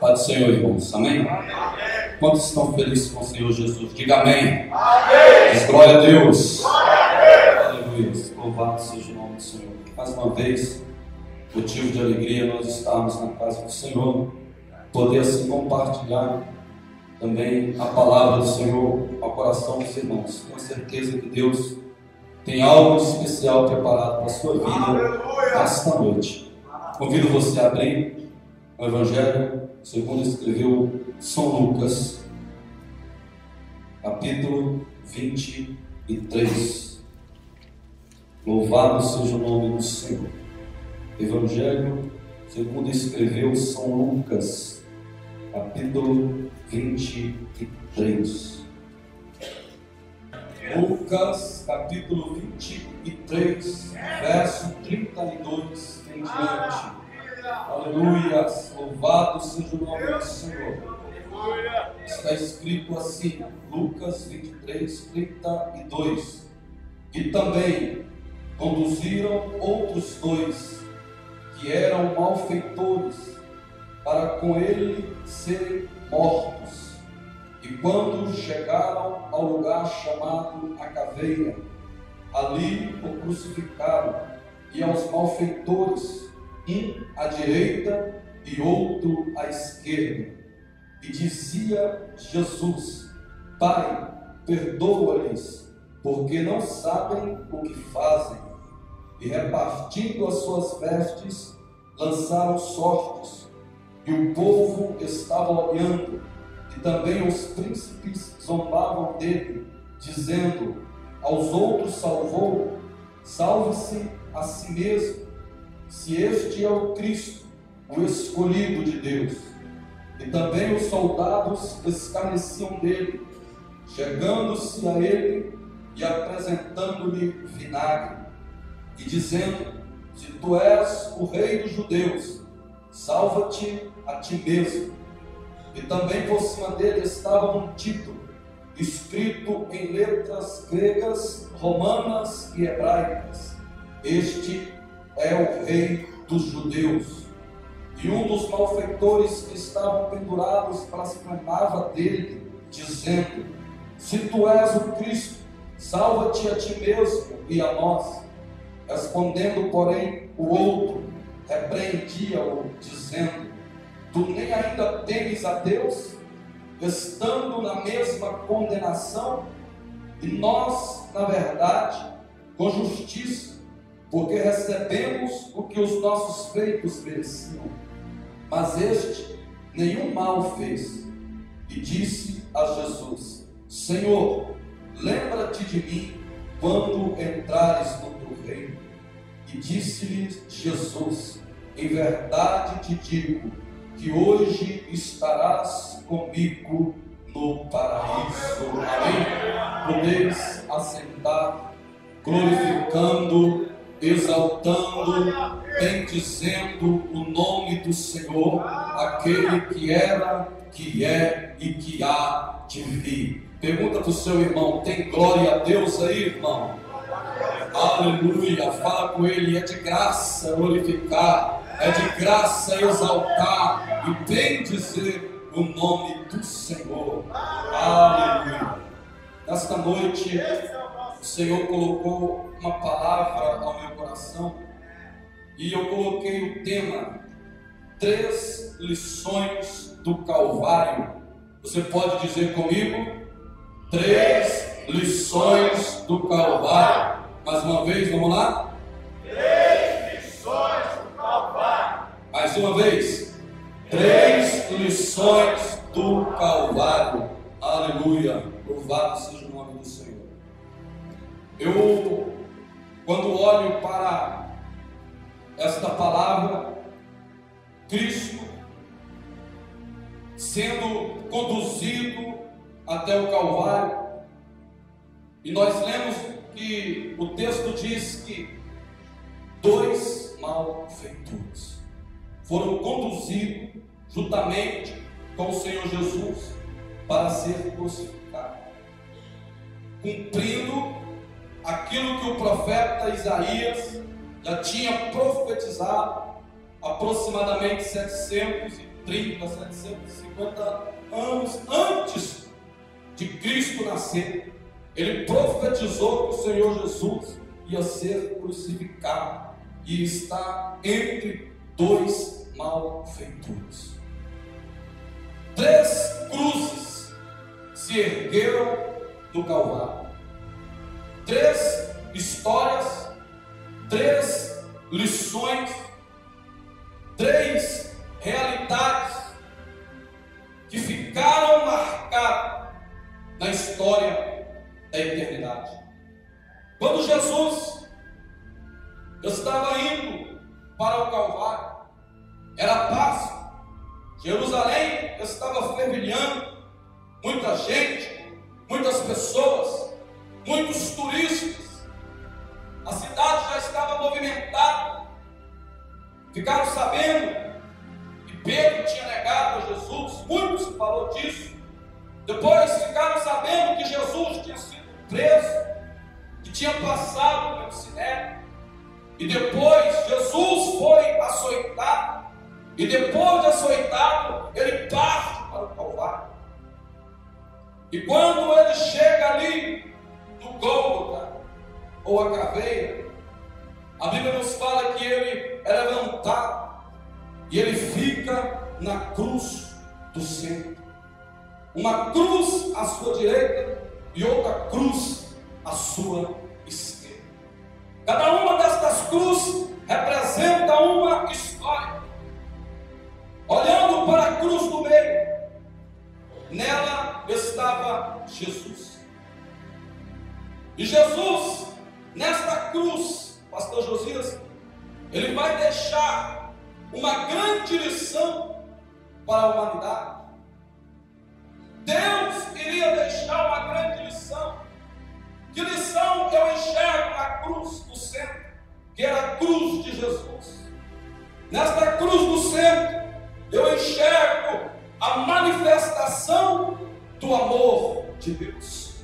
Paz do Senhor, irmãos. Amém? Quantos estão felizes com o Senhor Jesus? Diga amém. Diz glória a Deus. Aleluia. Louvado seja o nome do Senhor. Mais uma vez, motivo de alegria nós estarmos na casa do Senhor, poder assim compartilhar também a palavra do Senhor ao coração dos irmãos. Tenho certeza que Deus tem algo especial preparado para a sua vida esta noite. Convido você a abrir o Evangelho segundo escreveu São Lucas, capítulo 23. Louvado seja o nome do Senhor. Evangelho segundo escreveu São Lucas, capítulo 23. Lucas, capítulo 23, verso 32 em diante. Aleluia, louvado seja o nome do Senhor. Está escrito assim, Lucas 23, 32. E também conduziram outros dois, que eram malfeitores, para com ele serem mortos. E quando chegaram ao lugar chamado a Caveira, ali o crucificaram, e aos malfeitores, um à direita e outro à esquerda. E dizia Jesus: Pai, perdoa-lhes, porque não sabem o que fazem. E repartindo as suas vestes, lançaram sortes. E o povo estava olhando, e também os príncipes zombavam dele, dizendo: aos outros salvou, salve-se a si mesmo, se este é o Cristo, o escolhido de Deus. E também os soldados escarneciam dele, chegando-se a ele e apresentando-lhe vinagre, e dizendo: se tu és o rei dos judeus, salva-te a ti mesmo. E também por cima dele estava um título, escrito em letras gregas, romanas e hebraicas: este é o rei dos judeus. E um dos malfeitores que estavam pendurados blasfemava dele, dizendo: se tu és o Cristo, salva-te a ti mesmo e a nós. Respondendo, porém, o outro repreendia-o, dizendo: tu nem ainda temes a Deus, estando na mesma condenação? E nós, na verdade, com justiça, porque recebemos o que os nossos feitos mereciam. Mas este nenhum mal fez. E disse a Jesus: Senhor, lembra-te de mim quando entrares no teu reino. E disse-lhe Jesus: em verdade te digo, que hoje estarás comigo no paraíso. Amém? Podeis assentar, glorificando, exaltando, bendizendo o nome do Senhor, aquele que era, que é e que há de vir. Pergunta para o seu irmão: tem glória a Deus aí, irmão? Aleluia, fala com ele: é de graça glorificar, é de graça exaltar e bendizer o nome do Senhor. Aleluia. Nesta noite, o Senhor colocou uma palavra ao meu coração e eu coloquei o tema: 3 lições do Calvário. Você pode dizer comigo? 3 lições do Calvário. Mais uma vez, vamos lá? 3 lições do Calvário. Mais uma vez. 3 lições do Calvário. Aleluia. Louvado seja o nome do Senhor. Eu, quando olho para esta palavra, Cristo sendo conduzido até o Calvário, e nós lemos que o texto diz que 2 malfeitores foram conduzidos juntamente com o Senhor Jesus para ser crucificado, cumprindo aquilo que o profeta Isaías já tinha profetizado aproximadamente 700 730, 750 anos antes de Cristo nascer, ele profetizou que o Senhor Jesus ia ser crucificado e está entre dois malfeitores. 3 cruzes se ergueram no Calvário. 3 histórias, 3 lições, 3 realidades que ficaram marcadas na história da eternidade. Quando Jesus estava indo para o Calvário, era Páscoa, Jerusalém estava fervilhando, muita gente, muitas pessoas, muitos turistas, a cidade já estava movimentada. Ficaram sabendo que Pedro tinha negado a Jesus, muitos falou disso. Depois ficaram sabendo que Jesus tinha sido preso, que tinha passado pelo Sinédrio, e depois Jesus foi açoitado, e depois de açoitado ele parte para o Calvário. E quando ele chega ali no Gólgota, ou a caveira, a Bíblia nos fala que ele é levantado e ele fica na cruz do centro. Uma cruz à sua direita e outra cruz à sua esquerda. Cada uma destas cruzes representa uma história. Olhando para a cruz do meio, nela estava Jesus. E Jesus, nesta cruz, pastor Josias, ele vai deixar uma grande lição para a humanidade. Deus iria deixar uma grande lição. Que lição eu enxergo na cruz do centro, que era a cruz de Jesus? Nesta cruz do centro, eu enxergo a manifestação do amor de Deus.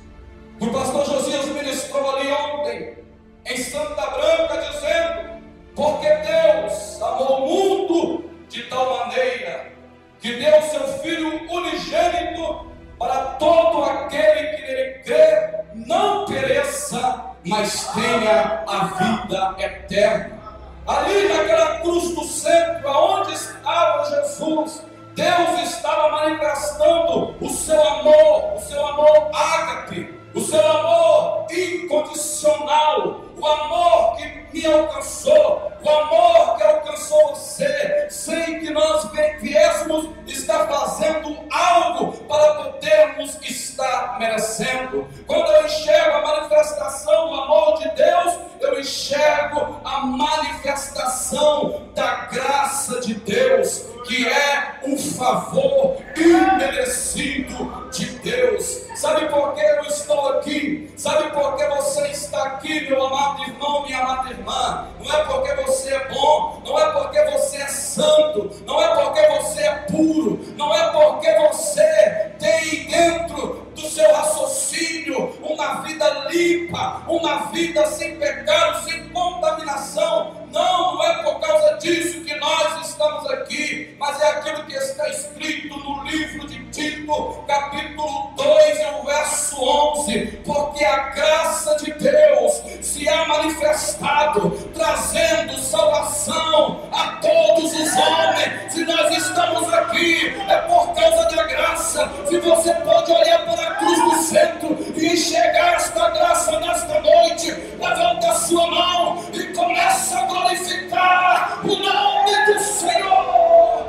O pastor Josias ministrou ali ontem, em Santa Branca, dizendo: porque Deus amou o mundo de tal maneira que deu seu Filho unigênito para todo aquele que nele crê não pereça, mas tenha a vida eterna. Ali naquela cruz do centro, aonde estava Jesus, Deus estava manifestando o seu amor ágape, o seu amor incondicional, o amor que me alcançou, o amor que alcançou você, sem que nós viéssemos estar fazendo algo para podermos estar merecendo. Quando eu enxergo a manifestação do amor de Deus, eu enxergo a manifestação da graça de Deus, que é um favor imerecido de Deus. Sabe por que eu estou aqui? Sabe por que você está aqui, meu amado irmão, minha amada irmã? Não é porque você é bom, não é porque você é santo, não é porque você é puro, não é porque você tem dentro do seu raciocínio uma vida limpa, uma vida sem pecado, sem contaminação. Não é por causa disso que nós estamos aqui, mas é aquilo que está escrito no livro de Tito, capítulo 2, e o verso 11: porque a graça de Deus se há manifestado, trazendo salvação a todos os homens. Se nós estamos aqui, é por causa da graça. Se você pode olhar para a cruz do centro e enxergar esta graça nesta noite, levanta a sua mão e começa a glorificar o nome do Senhor.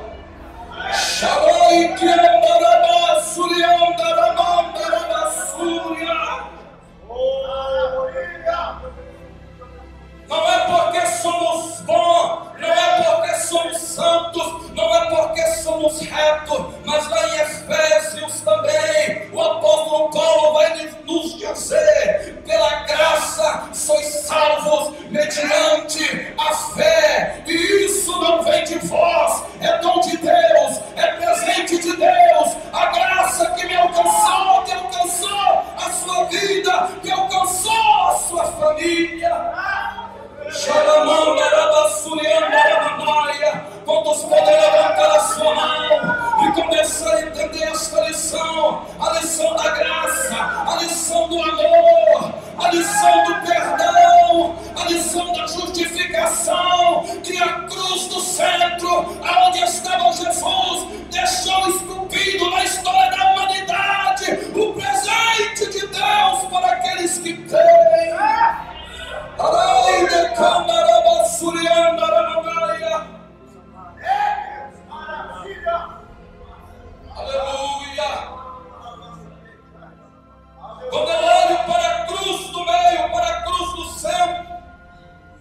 Shalom, que andará, suriandará, não é porque somos bons, não é porque somos santos, não é porque somos retos, mas lá em Efésios também, o apóstolo Paulo vai nos dizer: pela graça sois salvos mediante a fé, e isso não vem de vós, é dom de Deus, é presente de Deus. A graça que me alcançou, que alcançou a sua vida, que alcançou a sua família. Quantos podem levantar a sua mão lição da graça, a lição do amor, a lição do perdão, a lição da justificação, que a cruz do centro, aonde estava Jesus, deixou esculpido na história da humanidade o presente de Deus para aqueles que têm. Aleluia! Quando eu olho para a cruz do meio, para a cruz do centro,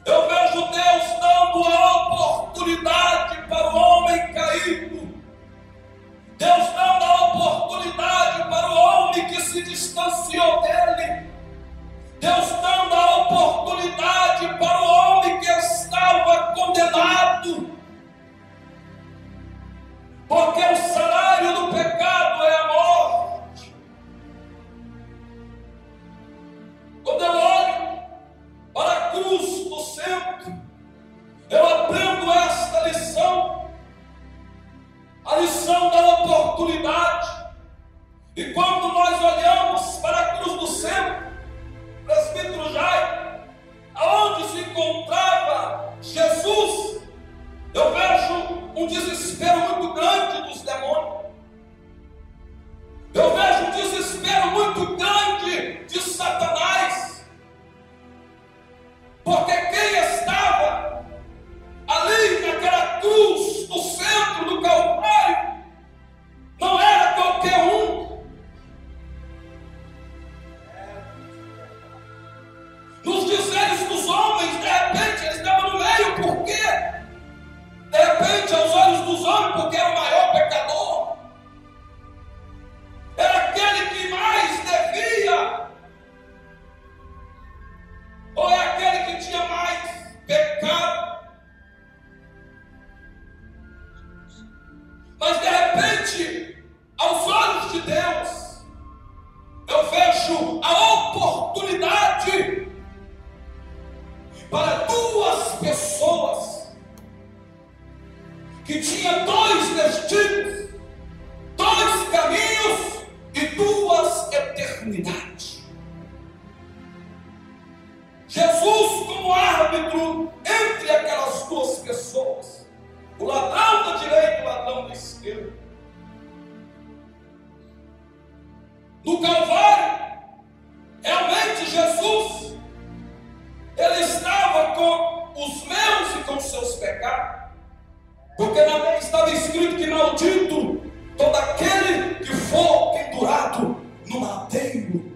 eu vejo Deus dando a oportunidade para o homem caído. Deus dando a oportunidade para o homem que se distanciou dele. Deus dando a oportunidade para o homem que estava condenado. Porque o salário do pecado é a morte. Quando eu olho para a cruz do centro, eu aprendo esta lição, a lição da oportunidade. E quando nós olhamos para a cruz do centro, presbítero Jairo, aonde se encontrava Jesus, eu vejo um desespero muito grande dos demônios. Eu vejo um desespero muito grande de Satanás. Porque quem estava ali naquela cruz do centro do Calvário não era qualquer um. Nos dizeres dos homens, de repente, eles estavam no meio, por quê? De repente, aos olhos dos homens, porque era o maior pecador. Era aquele que mais devia. Ou é aquele que tinha mais pecado. Mas de repente, aos olhos de Deus, eu vejo a oportunidade para duas pessoas que tinham dois destinos, dois caminhos e duas eternidades. Jesus como árbitro entre aquelas duas pessoas, o ladrão da direita e o ladrão da esquerda. No Calvário, realmente Jesus, ele estava com os meus e com os seus pecados, porque na lei estava escrito que maldito todo aquele que for pendurado no madeiro.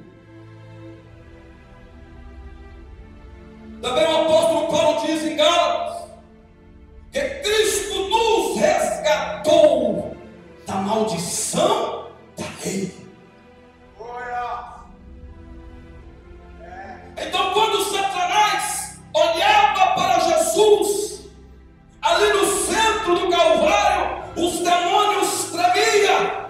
Também o apóstolo Paulo diz em Gálatas que Cristo nos resgatou da maldição da lei. Então, quando Satanás olhava para Jesus, ali no centro do Calvário, os demônios tremiam.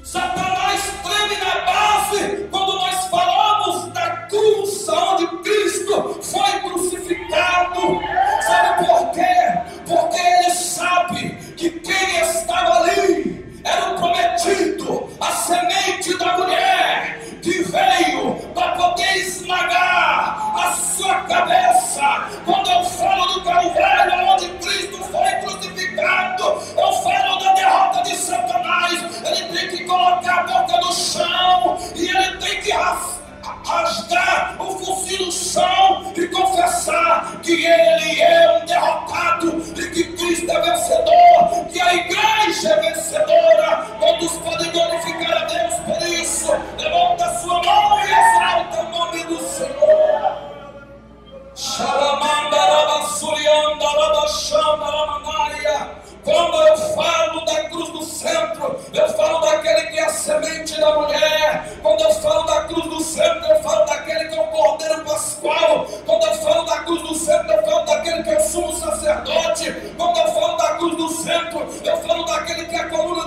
Satanás treme na base quando nós falamos da cruz onde Cristo foi crucificado. Sabe por quê? Porque ele sabe que quem estava ali era o prometido, a semente da mulher, que veio para poder esmagar a sua cabeça. Quando eu falo do Calvário, onde Cristo foi crucificado, eu falo da derrota de Satanás. Ele tem que colocar a boca no chão e ele tem que rasgar o focinho no chão e confessar que ele é um derrotado e que Cristo é vencedor, que a igreja é vencedora. Todos podem glorificar a Deus por isso. Levanta a sua mão e exalta o nome do Senhor. Quando eu falo da cruz do centro, eu falo daquele que é a semente da mulher. Quando eu falo da cruz do centro, eu falo daquele que é o Cordeiro Pascual. Quando eu falo da cruz do centro, eu falo daquele que é o sumo sacerdote. Quando eu falo da cruz do centro, eu falo daquele que é a coluna